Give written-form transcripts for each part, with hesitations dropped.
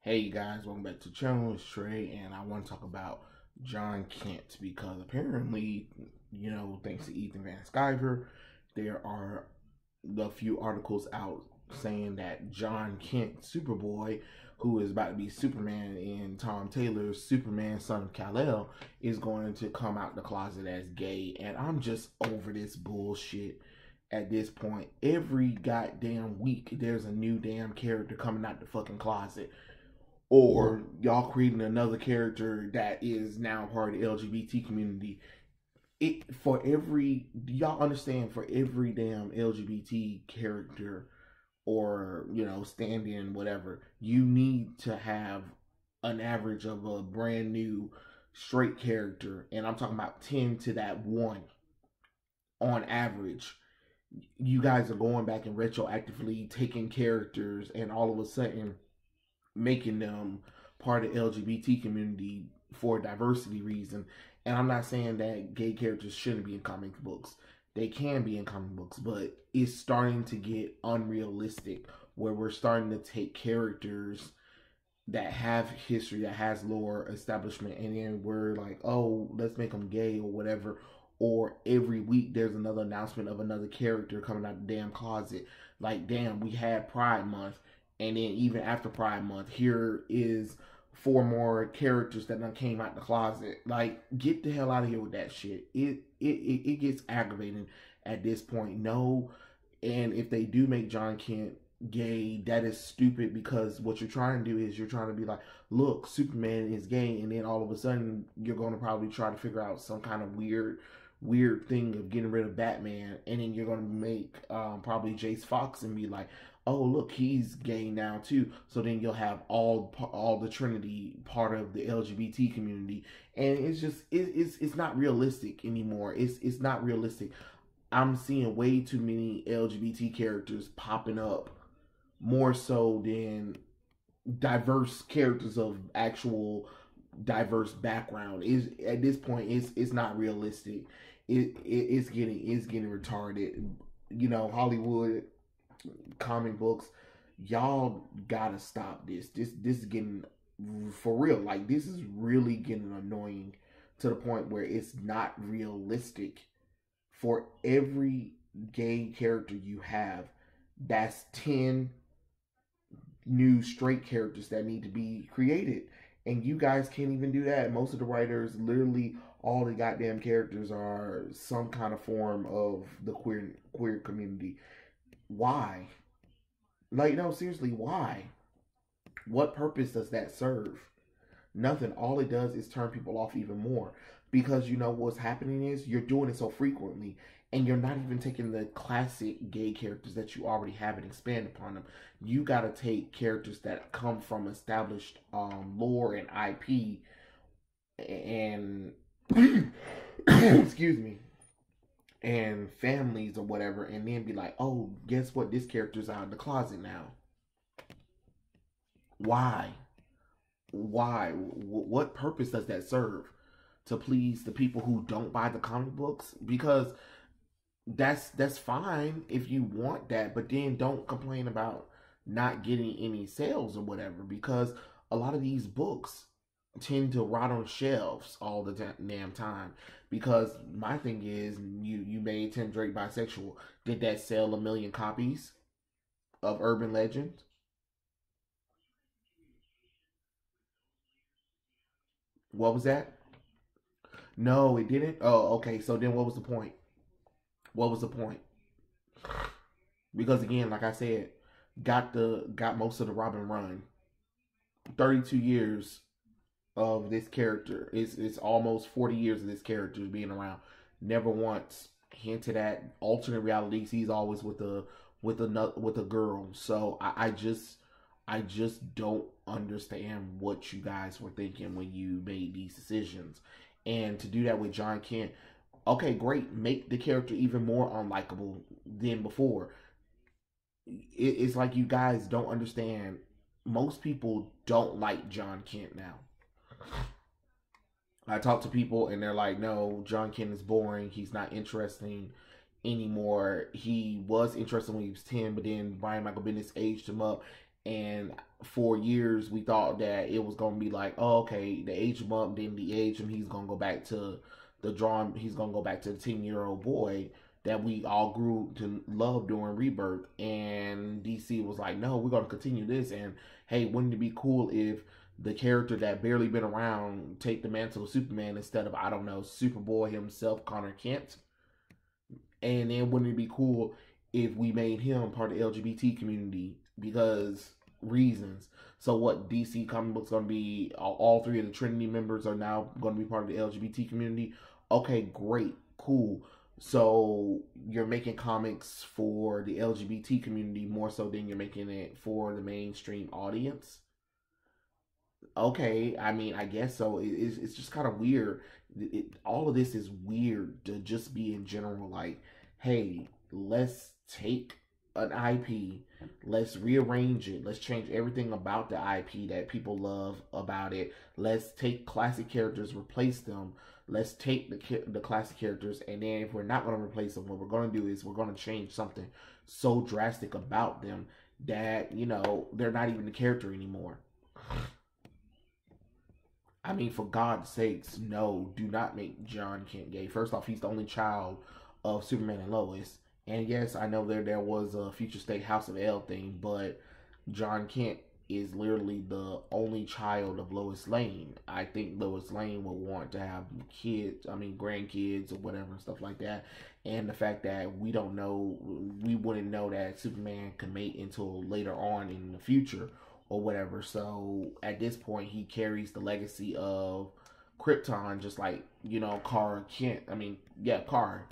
Hey you guys, welcome back to the channel. It's Trey, and I want to talk about Jon Kent because apparently, thanks to Ethan Van Sciver, there are a few articles out saying that Jon Kent, Superboy, who is about to be Superman in Tom Taylor's Superman Son of Kal-El, is going to come out the closet as gay, and I'm just over this bullshit. At this point, every goddamn week, there's a new damn character coming out the fucking closet. Or y'all creating another character that is now part of the LGBT community. Y'all understand, for every damn LGBT character or, stand-in, whatever, you need to have an average of a brand new straight character. And I'm talking about 10 to that 1 on average. You guys are going back and retroactively taking characters and all of a sudden making them part of the LGBT community for a diversity reason. And I'm not saying that gay characters shouldn't be in comic books. They can be in comic books, but it's starting to get unrealistic where we're starting to take characters that have history, that has lore, establishment, and then we're like, oh, let's make them gay or whatever. Or every week there's another announcement of another character coming out the damn closet. Like, damn, we had Pride Month. And then even after Pride Month, here is 4 more characters that done came out the closet. Like, get the hell out of here with that shit. It gets aggravating at this point. No, and if they do make Jon Kent gay, that is stupid, because what you're trying to do is you're trying to be like, look, Superman is gay, and then all of a sudden you're going to probably try to figure out some kind of weird thing of getting rid of Batman, and then you're going to make probably Jace Fox and be like, oh, look, he's gay now too. So then you'll have all the Trinity part of the LGBT community, and it's just it's not realistic anymore. It's not realistic. I'm seeing way too many LGBT characters popping up, more so than diverse characters of actual diverse background. Is at this point it's not realistic. It's getting retarded. Hollywood comic books, y'all gotta stop this. This is getting, for real, like, this is really getting annoying to the point where it's not realistic. For every gay character you have, that's 10 new straight characters that need to be created, and you guys can't even do that. Most of the writers, literally all the goddamn characters are some kind of form of the queer community. Why? Like, no, seriously, why? What purpose does that serve? Nothing. All it does is turn people off even more. Because what's happening is you're doing it so frequently, and you're not even taking the classic gay characters that you already have and expand upon them. You gotta take characters that come from established lore and IP and excuse me, and families or whatever, and then be like, oh, guess what, this character's out of the closet now. Why? What purpose does that serve? To please the people who don't buy the comic books? Because that's fine if you want that, but then don't complain about not getting any sales or whatever, because a lot of these books tend to rot on shelves all the damn time. Because my thing is, you made Tim Drake bisexual. Did that sell 1 million copies of Urban Legend? What was that? No, it didn't. Oh, okay. So then what was the point? What was the point? Because again, like I said, got most of the Robin run. 32 years of this character. It's almost 40 years of this character being around. Never once hinted at alternate realities. He's always with a girl. So I just don't understand what you guys were thinking when you made these decisions. And to do that with Jon Kent, okay, great. Make the character even more unlikable than before. It's like you guys don't understand. Most people don't like Jon Kent now. I talk to people and they're like, no, Jon Kent is boring. He's not interesting anymore. He was interesting when he was 10, but then Brian Michael Bendis aged him up And for years we thought that it was gonna be like, oh, okay, the age bump, then the age him, he's gonna go back to the drawing, he's gonna go back to the 10-year-old boy that we all grew to love during Rebirth. And DC was like, no, we're gonna continue this. And hey, wouldn't it be cool if the character that barely been around take the mantle of Superman instead of, I don't know, Superboy himself, Connor Kent? And then wouldn't it be cool if we made him part of the LGBT community because reasons? So what, DC comic books going to be, all three of the Trinity members are now going to be part of the LGBT community? Okay, great, cool. So you're making comics for the LGBT community more so than you're making it for the mainstream audience? Okay, I mean, I guess so. It's just kind of weird. All of this is weird to just be in general. Like, hey, let's take an IP, let's rearrange it, let's change everything about the IP that people love about it. Let's take classic characters, replace them. Let's take the classic characters, and then if we're not going to replace them, what we're going to do is we're going to change something so drastic about them that, you know, they're not even the character anymore. I mean, for God's sakes, no, do not make Jon Kent gay. First off, he's the only child of Superman and Lois. And yes, I know there was a future state House of L thing, but Jon Kent is literally the only child of Lois Lane. I think Lois Lane would want to have kids, I mean grandkids or whatever and stuff like that. And the fact that we don't know, we wouldn't know that Superman can mate until later on in the future or whatever. So at this point, he carries the legacy of Krypton, just like, you know, Kara Kent. I mean, yeah, Kara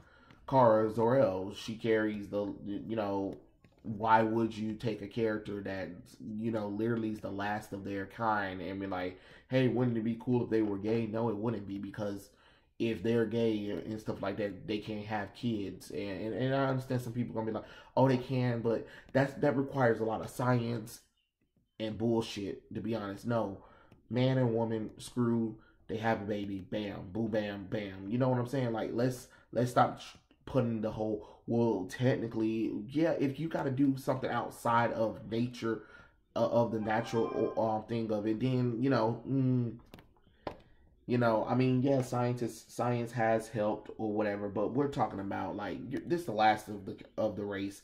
Zor-El. She carries the, you know, why would you take a character that, you know, literally is the last of their kind and be like, hey, wouldn't it be cool if they were gay? No, it wouldn't be, because if they're gay and stuff like that, they can't have kids. And I understand some people are gonna be like, oh, they can, but that requires a lot of science and bullshit, to be honest. No, man and woman screw, they have a baby, bam, boo, bam, bam. You know what I'm saying? Like, let's stop putting the whole, well, technically, yeah, if you got to do something outside of nature, of the natural thing of it, then, you know, I mean, yeah, science has helped or whatever, but we're talking about, like, this is the last of the race.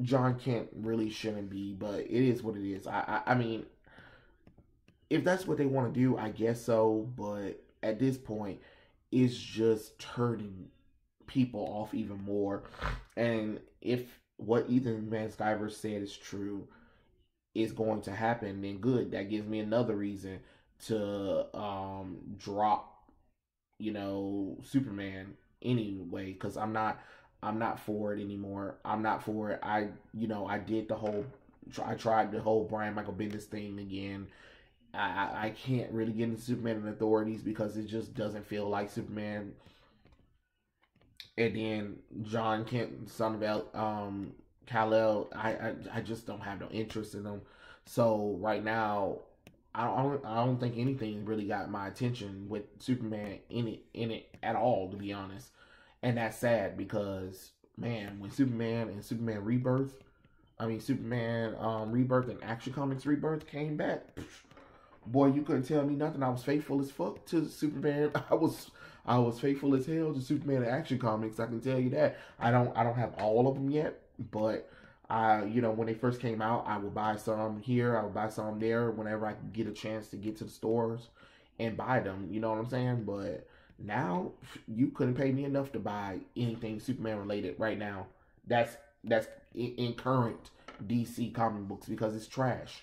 Jon Kent really shouldn't be, but it is what it is. I mean, if that's what they want to do, I guess so. But at this point, it's just turning people off even more. And if what Ethan Van Sciver said is true, is going to happen, then good. That gives me another reason to drop, you know, Superman anyway, because I'm not for it anymore. I'm not for it. I tried the whole Brian Michael Bendis thing again. I can't really get into Superman and Authorities because it just doesn't feel like Superman. And then Jon Kent, son of Kal-El, I just don't have no interest in them. So right now, I don't think anything really got my attention with Superman in it at all, to be honest. And that's sad because, man, when Superman and Superman Rebirth, Superman Rebirth and Action Comics Rebirth came back, boy, you couldn't tell me nothing. I was faithful as fuck to Superman. I was faithful as hell to Superman and Action Comics. I can tell you that. I don't have all of them yet, but when they first came out, I would buy some here, I would buy some there whenever I could get a chance to get to the stores and buy them. You know what I'm saying? But now you couldn't pay me enough to buy anything Superman related right now. That's in current DC comic books, because it's trash.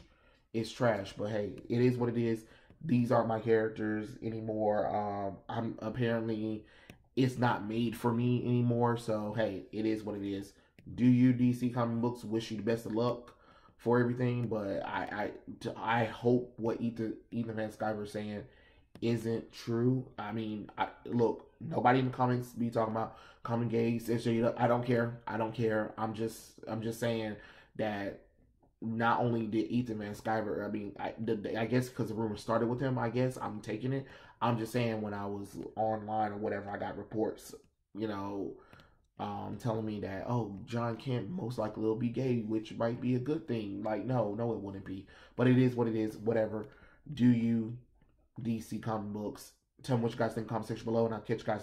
It's trash. But hey, it is what it is. These aren't my characters anymore. I'm apparently, it's not made for me anymore. So hey, it is what it is. Do you, DC comic books, wish you the best of luck for everything, but I hope what Ethan Van Sciver is saying isn't true. I mean, look, nobody in the comments be talking about common gays. I don't care. I'm just saying that not only did Ethan Van Sciver, I guess because the rumor started with him, I guess I'm taking it. I'm just saying, when I was online or whatever, I got reports, telling me that, oh, Jon Kent most likely will be gay, which might be a good thing. Like, no, it wouldn't be. But it is what it is. Whatever. Do you DC comic books? Tell me what you guys think in the comment section below, and I'll catch you guys